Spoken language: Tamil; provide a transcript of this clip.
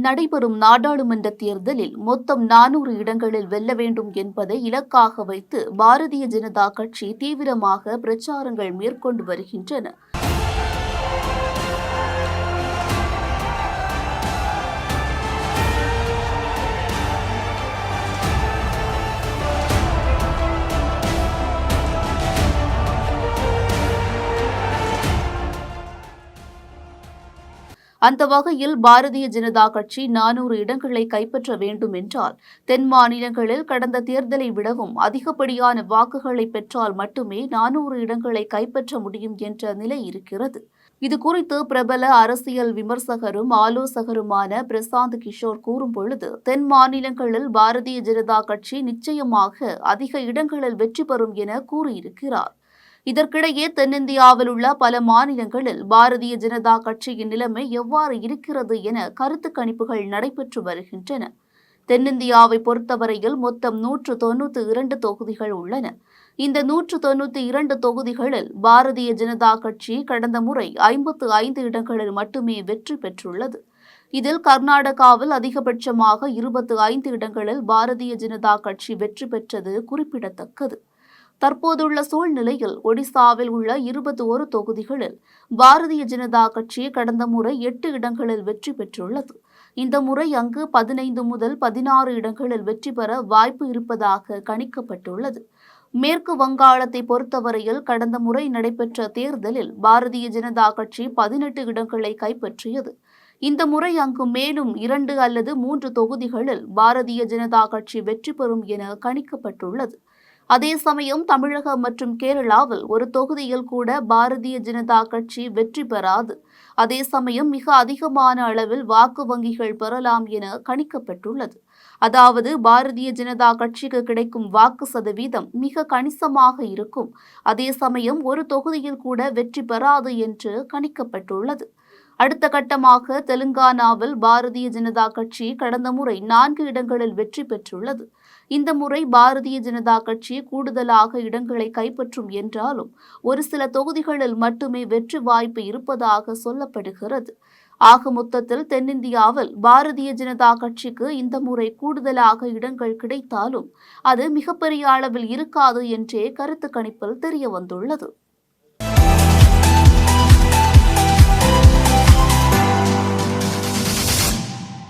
நடைபெறும் நாடாளுமன்ற தேர்தலில் மொத்தம் 400 இடங்களில் வெல்ல வேண்டும் என்பதை இலக்காக வைத்து பாரதிய ஜனதா கட்சி தீவிரமாக பிரச்சாரங்கள் மேற்கொண்டு வருகின்றன. அந்த வகையில் பாரதிய ஜனதா கட்சி 400 இடங்களை கைப்பற்ற வேண்டும் என்றால் தென் மாநிலங்களில் கடந்த தேர்தலை விடவும் அதிகப்படியான வாக்குகளை பெற்றால் மட்டுமே 400 இடங்களை கைப்பற்ற முடியும் என்ற நிலை இருக்கிறது. இதுகுறித்து பிரபல அரசியல் விமர்சகரும் ஆலோசகருமான பிரசாந்த் கிஷோர் கூறும்பொழுது, தென் மாநிலங்களில் பாரதிய ஜனதா கட்சி நிச்சயமாக அதிக இடங்களில் வெற்றி பெறும் என கூறியிருக்கிறார். இதற்கிடையே தென்னிந்தியாவில் உள்ள பல மாநிலங்களில் பாரதிய ஜனதா கட்சியின் நிலைமை எவ்வாறு இருக்கிறது என கருத்து கணிப்புகள் நடைபெற்று வருகின்றன. தென்னிந்தியாவை பொறுத்தவரையில் மொத்தம் 192 தொகுதிகள் உள்ளன. இந்த 192 தொகுதிகளில் பாரதிய ஜனதா கட்சி கடந்த முறை 55 இடங்களில் மட்டுமே வெற்றி பெற்றுள்ளது. இதில் கர்நாடகாவில் அதிகபட்சமாக 25 இடங்களில் பாரதிய ஜனதா கட்சி வெற்றி பெற்றது குறிப்பிடத்தக்கது. தற்போதுள்ள சூழ்நிலையில் ஒடிசாவில் உள்ள 21 தொகுதிகளில் பாரதிய ஜனதா கட்சி கடந்த முறை 8 இடங்களில் வெற்றி பெற்றுள்ளது. இந்த முறை அங்கு 15 முதல் 16 இடங்களில் வெற்றி பெற வாய்ப்பு இருப்பதாக கணிக்கப்பட்டுள்ளது. மேற்கு வங்காளத்தை பொறுத்தவரையில் கடந்த முறை நடைபெற்ற தேர்தலில் பாரதிய ஜனதா கட்சி 18 இடங்களை கைப்பற்றியது. இந்த முறை அங்கு மேலும் 2 அல்லது 3 தொகுதிகளில் பாரதிய ஜனதா கட்சி வெற்றி பெறும் என கணிக்கப்பட்டுள்ளது. அதே சமயம் தமிழகம் மற்றும் கேரளாவில் ஒரு தொகுதியில் கூட பாரதிய ஜனதா கட்சி வெற்றி பெறாது. அதே சமயம் மிக அதிகமான அளவில் வாக்கு வங்கிகள் பெறலாம் என கணிக்கப்பட்டுள்ளது. அதாவது பாரதிய ஜனதா கட்சிக்கு கிடைக்கும் வாக்கு சதவீதம் மிக கணிசமாக இருக்கும். அதே சமயம் ஒரு தொகுதியில் கூட வெற்றி பெறாது என்று கணிக்கப்பட்டுள்ளது. அடுத்த கட்டமாக தெலுங்கானாவில் பாரதிய ஜனதா கட்சி கடந்த முறை 4 இடங்களில் வெற்றி பெற்றுள்ளது. இந்த முறை பாரதிய ஜனதா கட்சி கூடுதலாக இடங்களை கைப்பற்றும் என்றாலும் ஒரு சில தொகுதிகளில் மட்டுமே வெற்றி வாய்ப்பு இருப்பதாக சொல்லப்படுகிறது. ஆக மொத்தத்தில் தென்னிந்தியாவில் பாரதிய ஜனதா கட்சிக்கு இந்த முறை கூடுதலாக இடங்கள் கிடைத்தாலும் அது மிகப்பெரிய அளவில் இருக்காது என்றே கருத்து கணிப்பில் தெரியவந்துள்ளது.